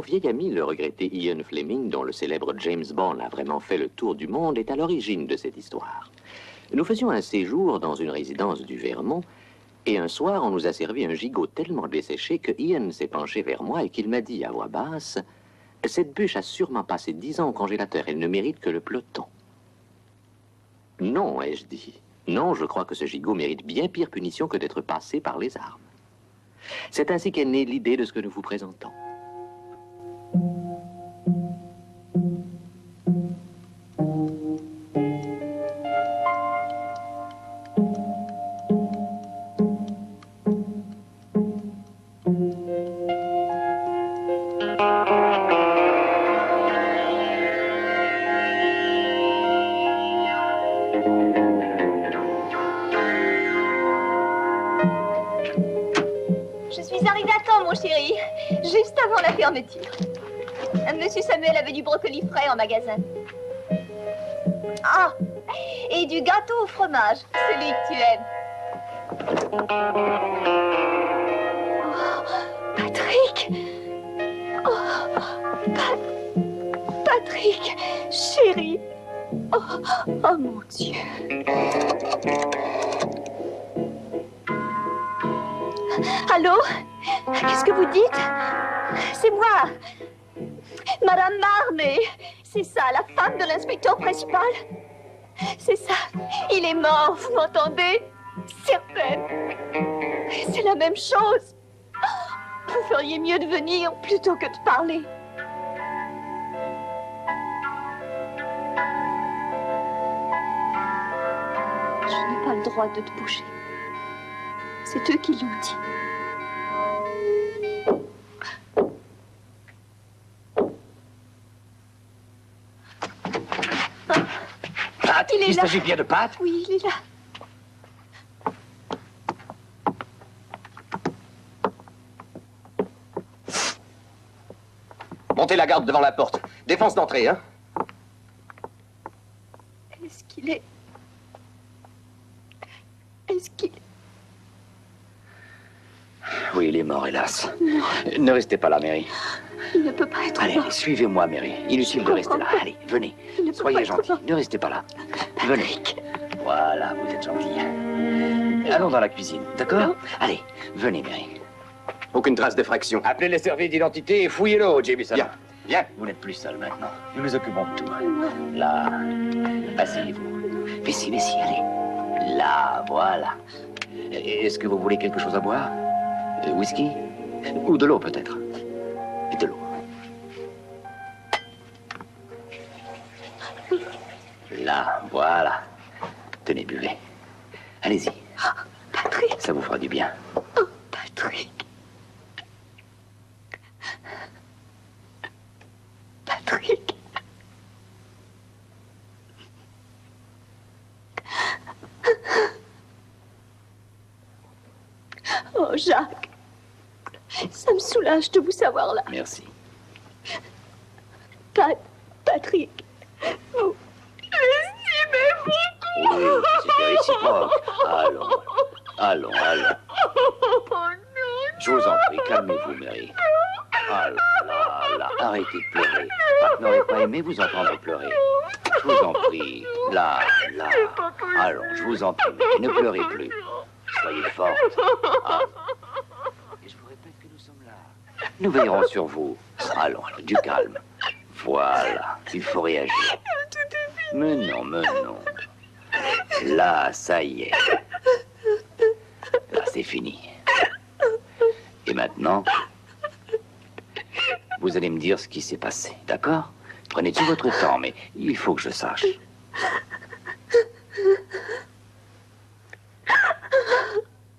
vieil ami, le regretté Ian Fleming, dont le célèbre James Bond a vraiment fait le tour du monde, est à l'origine de cette histoire. Nous faisions un séjour dans une résidence du Vermont, et un soir, on nous a servi un gigot tellement desséché que Ian s'est penché vers moi et qu'il m'a dit à voix basse, « Cette bûche a sûrement passé 10 ans au congélateur, elle ne mérite que le peloton. » Non, ai-je dit. Non, je crois que ce gigot mérite bien pire punition que d'être passé par les armes. C'est ainsi qu'est née l'idée de ce que nous vous présentons. Juste avant la fermeture. Monsieur Samuel avait du brocoli frais en magasin. Ah, et du gâteau au fromage, celui que tu aimes. Oh, Patrick. Oh, Patrick, chérie. Oh mon Dieu. Allô? Qu'est-ce que vous dites? C'est moi, Madame Marmé. C'est ça, la femme de l'inspecteur principal. C'est ça, il est mort, vous m'entendez? Certaine. C'est la même chose. Vous feriez mieux de venir plutôt que de parler. Je n'ai pas le droit de te bouger. C'est eux qui l'ont dit. Pat, il s'agit bien de Pat? Oui, il est là. Montez la garde devant la porte. Défense d'entrée, hein? Est-ce qu'il est... Est-ce qu'il... Oui, il est mort, hélas. Non. Ne restez pas là, Mary. Il ne peut pas être Allez, mort. suivez-moi, Mary. Inutile de rester là. Allez, venez. Soyez gentil. Ne restez pas là. Venez. Voilà, vous êtes gentil. Allons dans la cuisine, d'accord? Allez, venez, Mary. Aucune trace d'effraction. Appelez les services d'identité et fouillez-le, Jameson. Bien, bien. Vous n'êtes plus seul maintenant. Nous nous occupons de tout. Là. Asseyez-vous. Vessie, allez. Là, voilà. Est-ce que vous voulez quelque chose à boire? Whisky? Ou de l'eau, peut-être? De l'eau. Là, voilà. Tenez, buvez. Allez-y. Patrick. Ça vous fera du bien. Oh, Patrick. Patrick. Oh, Jacques. Ça me soulage de vous savoir là. Merci. Patrick. Vous l'estimez beaucoup. Oui, c'était réciproque. Allons. Je vous en prie, calmez-vous, Mary. Ah là, arrêtez de pleurer. Pat n'aurait pas aimé vous entendre pleurer. Je vous en prie, là. Allons, je vous en prie, Mary, ne pleurez plus. Soyez forte. Ah. Et je vous répète que nous sommes là. Nous veillerons sur vous. Allons, du calme. Voilà, il faut réagir. Mais non. Là, ça y est. Là, c'est fini. Et maintenant, vous allez me dire ce qui s'est passé, d'accord? Prenez tout votre temps, mais il faut que je sache.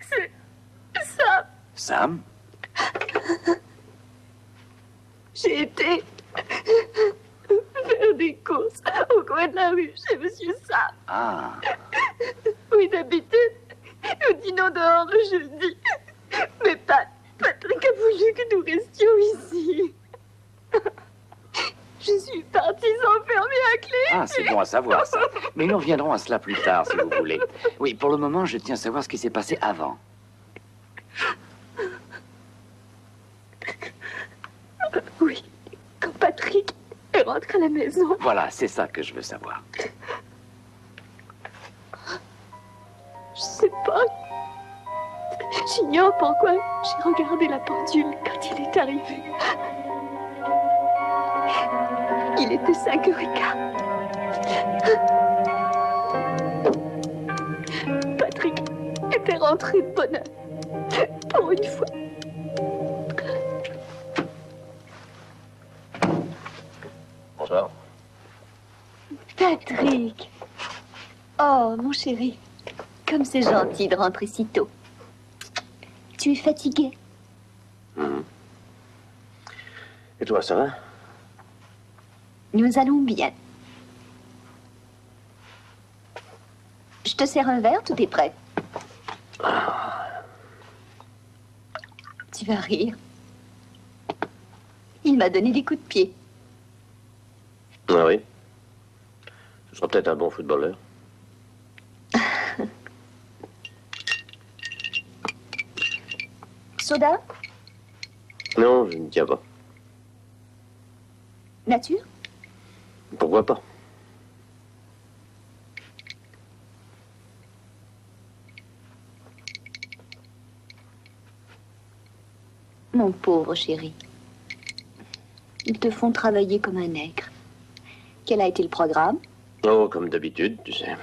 C'est Sam. Sam? J'ai été faire des courses au coin de la rue chez Monsieur Sam. Ah, Oui, d'habitude, nous dînons dehors le jeudi. Mais Patrick a voulu que nous restions ici. Je suis partie sans fermer à clé. ah, c'est bon à savoir, ça. Mais nous reviendrons à cela plus tard, si vous voulez. Oui, pour le moment, je tiens à savoir ce qui s'est passé avant. Oui. rentre à la maison. Voilà, c'est ça que je veux savoir. Je sais pas. J'ignore pourquoi j'ai regardé la pendule quand il est arrivé. Il était 5h15. Patrick était rentré de bonne heure. Pour une fois. Bonsoir. Patrick. Oh, mon chéri. Comme c'est gentil de rentrer si tôt. Tu es fatigué? Et toi, ça va? Nous allons bien. Je te sers un verre, tout est prêt. Tu vas rire. Il m'a donné des coups de pied. Ah oui. Ce sera peut-être un bon footballeur. Soda? Non, je ne tiens pas. Nature? Pourquoi pas? Mon pauvre chéri. Ils te font travailler comme un nègre. Quel a été le programme? Oh, comme d'habitude, tu sais.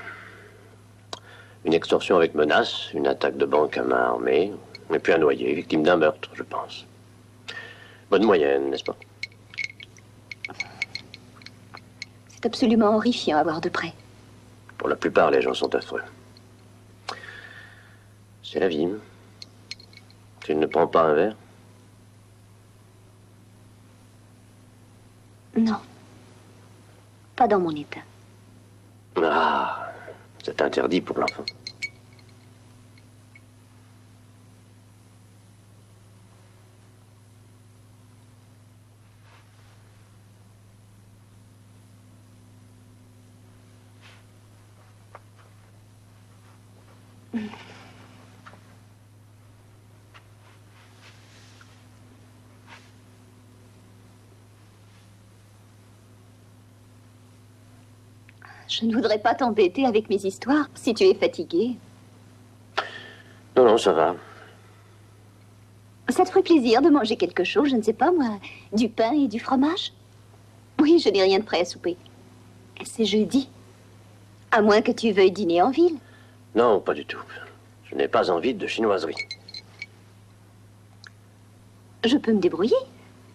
Une extorsion avec menace, une attaque de banque à main armée, et puis un noyé, victime d'un meurtre, je pense. Bonne moyenne, n'est-ce pas? C'est absolument horrifiant à voir de près. Pour la plupart, les gens sont affreux. C'est la vie. Tu ne prends pas un verre? Non. Pas dans mon état. Ah, c'est interdit pour l'enfant. Je ne voudrais pas t'embêter avec mes histoires si tu es fatigué. Non, non, ça va. Ça te ferait plaisir de manger quelque chose, je ne sais pas moi, du pain et du fromage? Oui, je n'ai rien de prêt à souper. C'est jeudi. À moins que tu veuilles dîner en ville. Non, pas du tout. Je n'ai pas envie de chinoiserie. Je peux me débrouiller.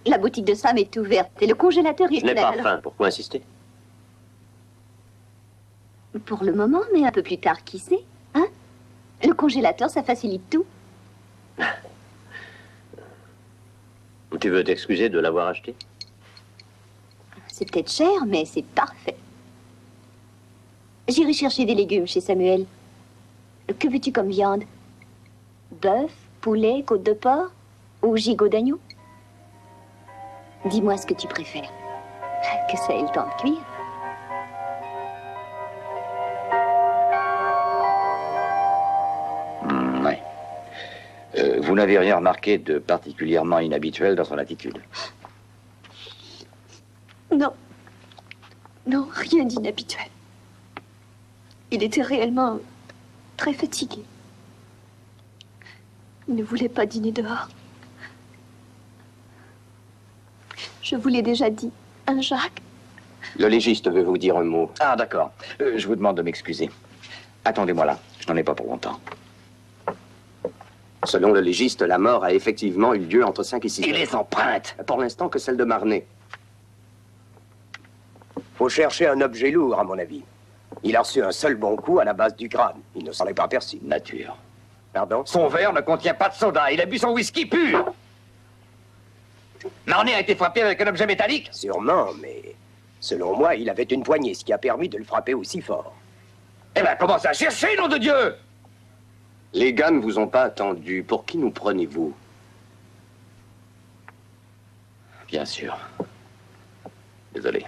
La boutique de Sam est ouverte et le congélateur est Je n'ai plein. pas faim, pourquoi insister? Pour le moment, mais un peu plus tard, qui sait, hein? Le congélateur, ça facilite tout. Tu veux t'excuser de l'avoir acheté? C'est peut-être cher, mais c'est parfait. J'irai chercher des légumes chez Samuel. Que veux-tu comme viande? Bœuf, poulet, côte de porc ou gigot d'agneau? Dis-moi ce que tu préfères. Que ça ait le temps de cuire. Ouais. Vous n'avez rien remarqué de particulièrement inhabituel dans son attitude? Non. Non, rien d'inhabituel. Il était réellement très fatigué. Il ne voulait pas dîner dehors. Je vous l'ai déjà dit, hein, Jacques? Le légiste veut vous dire un mot. Ah, d'accord. Je vous demande de m'excuser. Attendez-moi là, je n'en ai pas pour longtemps. Selon le légiste, la mort a effectivement eu lieu entre 5 et 6 Et heures. les empreintes? Pour l'instant, que celle de Marnay. Faut chercher un objet lourd, à mon avis. Il a reçu un seul bon coup à la base du crâne. Il ne s'en est pas aperçu. Nature. Pardon? Son verre ne contient pas de soda. Il a bu son whisky pur. Marnay a été frappé avec un objet métallique? Sûrement, mais selon moi, il avait une poignée, ce qui a permis de le frapper aussi fort. Eh ben, commencez à chercher, nom de Dieu! Les gars ne vous ont pas attendu. Pour qui nous prenez-vous? Bien sûr. Désolé.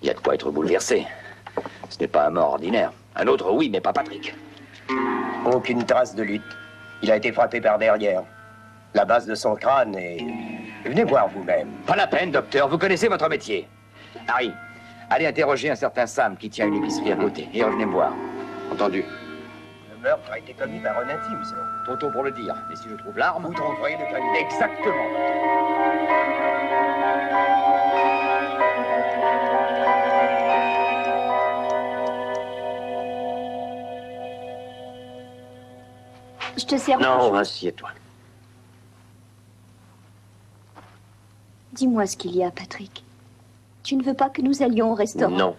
Il y a de quoi être bouleversé. Ce n'est pas un mort ordinaire. Un autre, oui, mais pas Patrick. Aucune trace de lutte. Il a été frappé par derrière. La base de son crâne est Venez voir vous-même. Pas la peine, docteur, vous connaissez votre métier. Harry, allez interroger un certain Sam qui tient une épicerie à côté et revenez me voir. Entendu? Le meurtre a été commis par un intime, sir. Trop tôt pour le dire, mais si je trouve l'arme... Vous trouverez le calibre. Exactement. Je te sers. Non, assieds-toi. Dis-moi ce qu'il y a, Patrick. Tu ne veux pas que nous allions au restaurant? Non.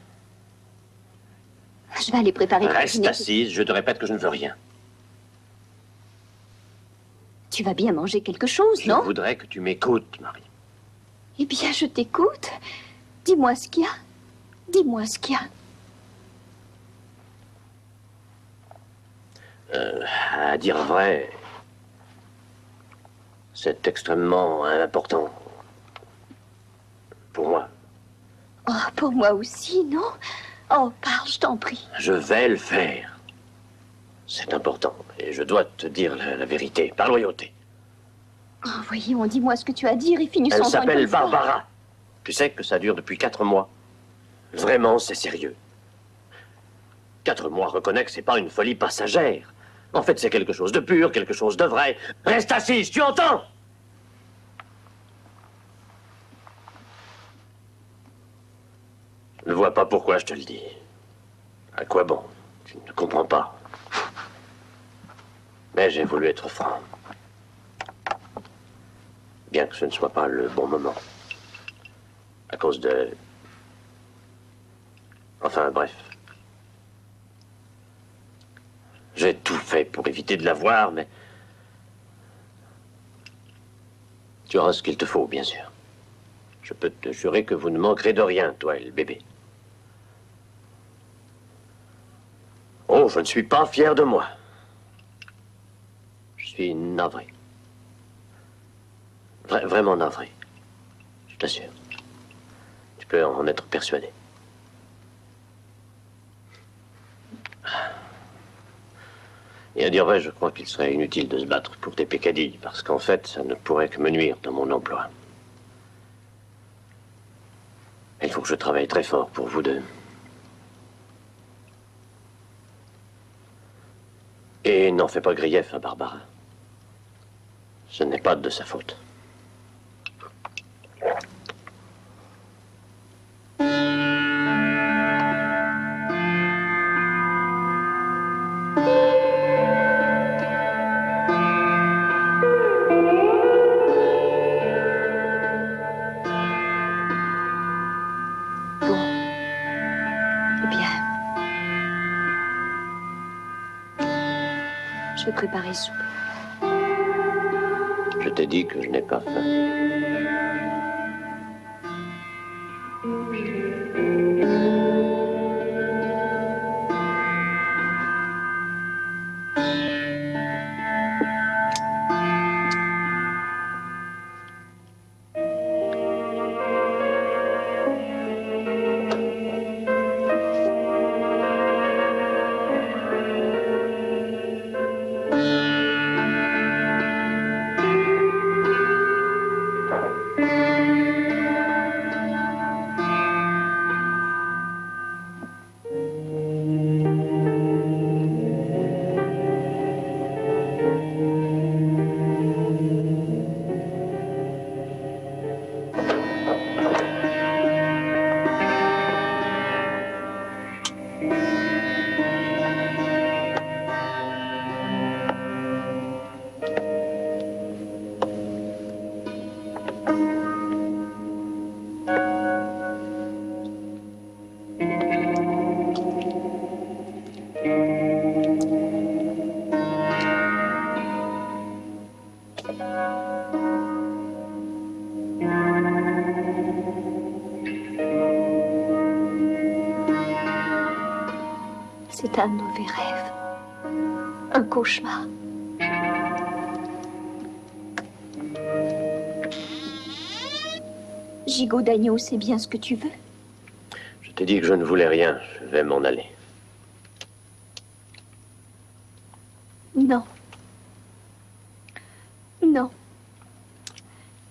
Je vais aller préparer ton Reste dîner. assise, je te répète que je ne veux rien. Tu vas bien manger quelque chose, Je non? voudrais que tu m'écoutes, Marie. Eh bien, je t'écoute. Dis-moi ce qu'il y a. Dis-moi ce qu'il y a. À dire vrai, c'est extrêmement important. Pour moi. Oh, pour moi aussi, non? Oh, parle, je t'en prie. Je vais le faire. C'est important. Et je dois te dire la vérité, par loyauté. Oh, voyons, dis-moi ce que tu as à dire et finissons Elle en une s'appelle bonne fois. Barbara. Tu sais que ça dure depuis 4 mois. Vraiment, c'est sérieux. 4 mois, reconnais que c'est pas une folie passagère. En fait, c'est quelque chose de pur, quelque chose de vrai. Reste assise, tu entends? Je ne vois pas pourquoi je te le dis. À quoi bon? Tu ne comprends pas. Mais j'ai voulu être franc. Bien que ce ne soit pas le bon moment. À cause de... Enfin, bref. J'ai tout fait pour éviter de la voir, mais... Tu auras ce qu'il te faut, bien sûr. Je peux te jurer que vous ne manquerez de rien, toi et le bébé. Oh, je ne suis pas fier de moi. Je suis navré. Vraiment navré. Je t'assure. Tu peux en être persuadé. Et à dire vrai, je crois qu'il serait inutile de se battre pour tes peccadilles, parce qu'en fait, ça ne pourrait que me nuire dans mon emploi. Il faut que je travaille très fort pour vous deux. Et n'en fais pas grief à Barbara. Ce n'est pas de sa faute. Je vais préparer soupe. Je t'ai dit que je n'ai pas faim. C'est un mauvais rêve. Un cauchemar. Gigot d'agneau, c'est bien ce que tu veux? Je t'ai dit que je ne voulais rien. Je vais m'en aller. Non. Non.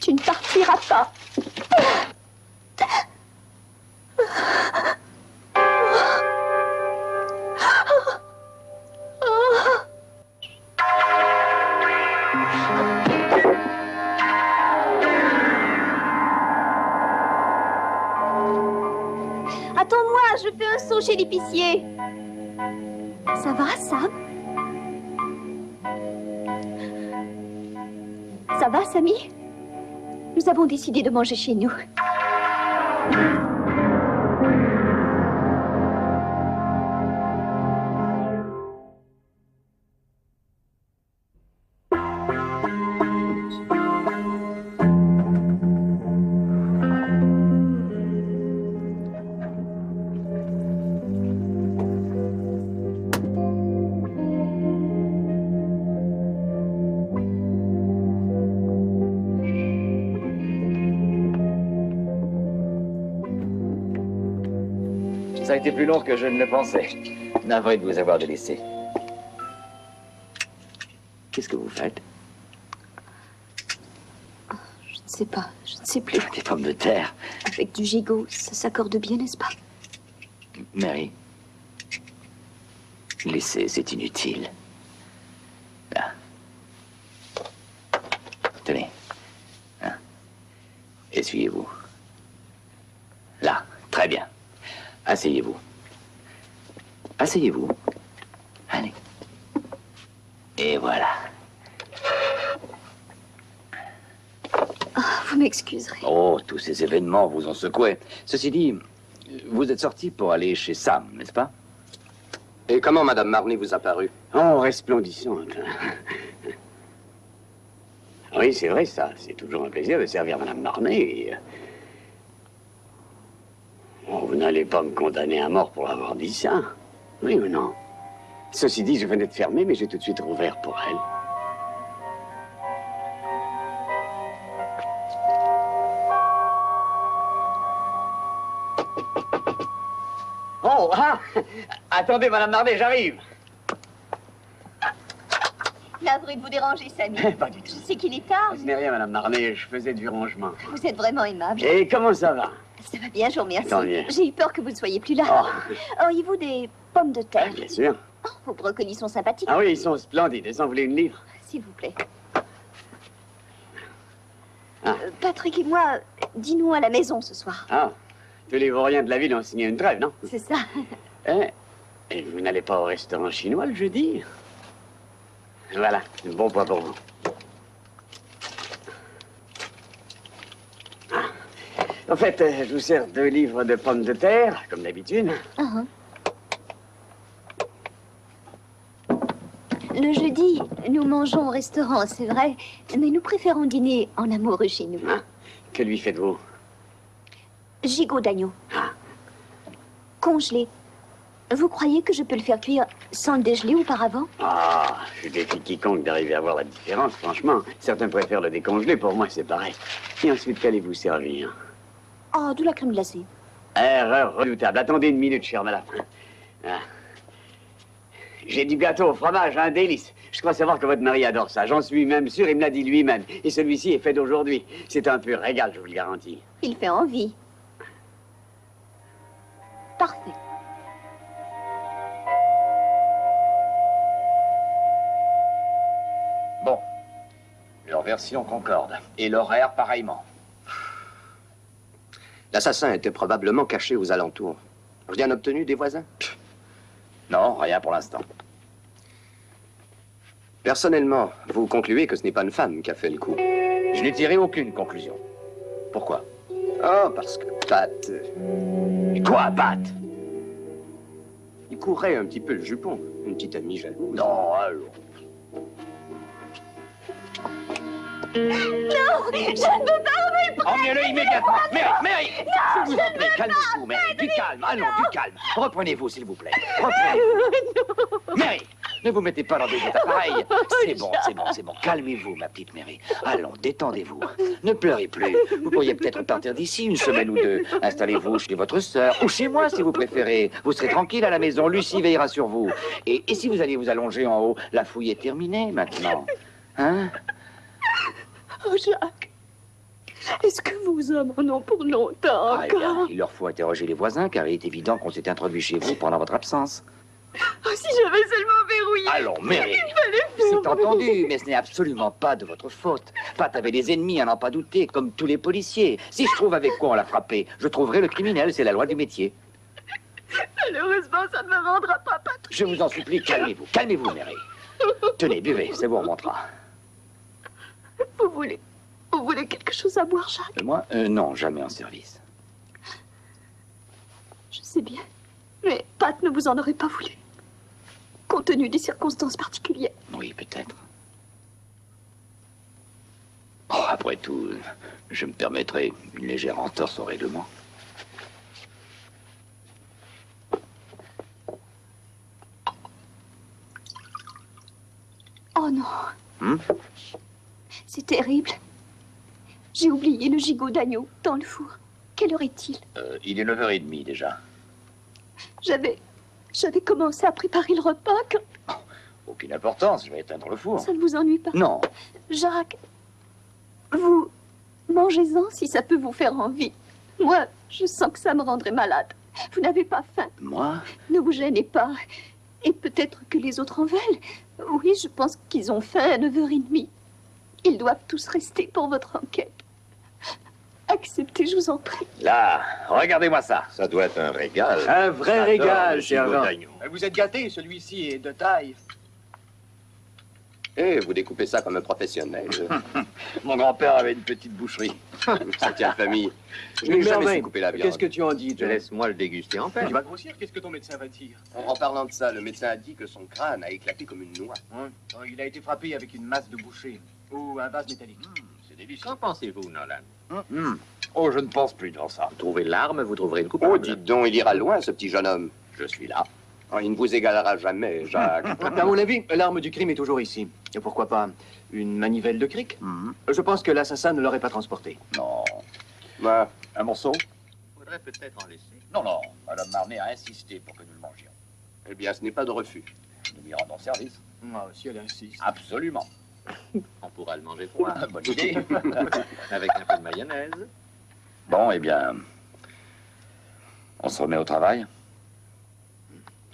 Tu ne partiras pas. Attends-moi, je fais un saut chez l'épicier. Ça va, Sam? Ça va, Sammy? Nous avons décidé de manger chez nous. Ça a été plus long que je ne le pensais. Navré de vous avoir délaissé. Qu'est-ce que vous faites? Je ne sais pas, je ne sais plus. Des pommes de terre. Avec du gigot, ça s'accorde bien, n'est-ce pas? Mary, laissez, c'est inutile. Là. Tenez. Hein. Essuyez-vous. Là, très bien. Asseyez-vous. Asseyez-vous. Allez. Et voilà. Vous m'excuserez. Oh, tous ces événements vous ont secoué. Ceci dit, vous êtes sorti pour aller chez Sam, n'est-ce pas? Et comment Madame Marney vous a paru? Oh, resplendissante. Oui, c'est vrai, ça. C'est toujours un plaisir de servir Madame Marney. Oh, vous n'allez pas me condamner à mort pour avoir dit ça. Oui ou non? Ceci dit, je venais de fermer, mais j'ai tout de suite rouvert pour elle. Oh, ah! Attendez, Madame Marney, j'arrive. Navré de vous déranger, Sammy. Pas du tout. Je sais qu'il est tard. Ce n'est rien, Madame Marney, je faisais du rangement. Vous êtes vraiment aimable. Et comment ça va? Ça va bien, je vous remercie. Tant mieux. J'ai eu peur que vous ne soyez plus là. Oh. Auriez-vous des pommes de terre? Bien sûr. Oh, vos brocolis sont sympathiques. Ah oui, ils sont splendides. Ils en voulaient une livre? S'il vous plaît. Ah. Patrick et moi, dînons à la maison ce soir. Ah, tous les vauriens de la ville ont signé une trêve, non? C'est ça. Et vous n'allez pas au restaurant chinois le jeudi? Voilà, un bon point pour vous. En fait, je vous sers 2 livres de pommes de terre, comme d'habitude. Uh-huh. Le jeudi, nous mangeons au restaurant, c'est vrai, mais nous préférons dîner en amoureux chez nous. Ah, que lui faites-vous? Gigot d'agneau. Ah. Congelé. Vous croyez que je peux le faire cuire sans le dégeler auparavant? Ah, je défie quiconque d'arriver à voir la différence, franchement. Certains préfèrent le décongeler, pour moi c'est pareil. Et ensuite, qu'allez-vous servir? Oh, de la crème glacée. Erreur redoutable. Attendez une minute, chère madame. Ah. J'ai du gâteau au fromage, un délice. Je crois savoir que votre mari adore ça. J'en suis même sûr, il me l'a dit lui-même. Et celui-ci est fait d'aujourd'hui. C'est un pur régal, je vous le garantis. Il fait envie. Parfait. Bon. Leur version concorde. Et l'horaire, pareillement. L'assassin était probablement caché aux alentours. Rien obtenu des voisins? Non, rien pour l'instant. Personnellement, vous concluez que ce n'est pas une femme qui a fait le coup? Je n'ai tiré aucune conclusion. Pourquoi? Oh, parce que Pat... Quoi, Pat? il courait un petit peu le jupon. Une petite amie jalouse. Non, allons. Non, je ne veux pas remettre. Emmenez-le immédiatement. Mary, s'il vous en plaît, calmez-vous, Mary. Du calme, allons, du calme. Reprenez-vous, s'il vous plaît. Reprenez-vous. Mary, ne vous mettez pas dans des états pareils. C'est bon. Calmez-vous, ma petite Mary. Allons, détendez-vous. Ne pleurez plus. Vous pourriez peut-être partir d'ici une semaine ou 2. Installez-vous chez votre sœur ou chez moi, si vous préférez. Vous serez tranquille à la maison. Lucie veillera sur vous. Et si vous alliez vous allonger en haut, la fouille est terminée maintenant. Hein? Oh, Jacques. Est-ce que vos hommes en ont pour longtemps Ah, eh bien, encore? il leur faut interroger les voisins, car il est évident qu'on s'est introduit chez vous pendant votre absence. Oh, si j'avais seulement verrouillé. Allons, Mary. faire C'est entendu, mais ce n'est absolument pas de votre faute. Pat avait des ennemis, à n'en pas douter, comme tous les policiers. Si je trouve avec quoi on l'a frappé, je trouverai le criminel, c'est la loi du métier. Malheureusement, ça ne me rendra pas patron. Je vous en supplie, calmez-vous, calmez-vous, Mary. Tenez, buvez, ça vous remontera. Vous voulez quelque chose à boire, Jacques? Moi, non, jamais en service. Je sais bien. Mais Pat ne vous en aurait pas voulu. Compte tenu des circonstances particulières. Oui, peut-être. Oh, après tout, je me permettrai une légère entorse au règlement. Oh non. C'est terrible. J'ai oublié le gigot d'agneau dans le four. Quelle heure est-il? Il est 9h30 déjà. J'avais commencé à préparer le repas quand... Aucune importance, je vais éteindre le four. Ça ne vous ennuie pas? Non. Jacques, vous mangez-en si ça peut vous faire envie. Moi, je sens que ça me rendrait malade. Vous n'avez pas faim. Moi? Ne vous gênez pas. Et peut-être que les autres en veulent. Oui, je pense qu'ils ont faim à 9h30. Ils doivent tous rester pour votre enquête. Acceptez, je vous en prie. Là, regardez-moi ça. Ça doit être un régal. Un vrai régal, sergent. Vous êtes gâté, celui-ci est de taille. Eh, vous découpez ça comme un professionnel. Mon grand-père avait une petite boucherie. Ça tient famille. Je Mais n'ai jamais Merveille, su couper la viande. qu'est-ce que tu en dis, toi? Laisse-moi le déguster en paix. Tu vas grossir, qu'est-ce que ton médecin va dire? En parlant de ça, le médecin a dit que son crâne a éclaté comme une noix. Oh, il a été frappé avec une masse de boucher ou un vase métallique. C'est délicieux. Qu'en pensez-vous, Nolan? Oh, je ne pense plus devant ça. Trouvez l'arme, vous trouverez le coupable. Oh, dites donc, il ira loin, ce petit jeune homme. Je suis là. Oh, il ne vous égalera jamais, Jacques. À mon avis, l'arme du crime est toujours ici. Et pourquoi pas une manivelle de cric? Je pense que l'assassin ne l'aurait pas transporté. Non. Bah, Un morceau? Faudrait peut-être en laisser. Non, non. Madame Marnet a insisté pour que nous le mangions. eh bien, ce n'est pas de refus. Nous lui rendons service. Ah, si elle insiste. Absolument. On pourra le manger froid. Bonne idée. Avec un peu de mayonnaise. Bon, eh bien, on se remet au travail.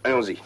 Allons-y.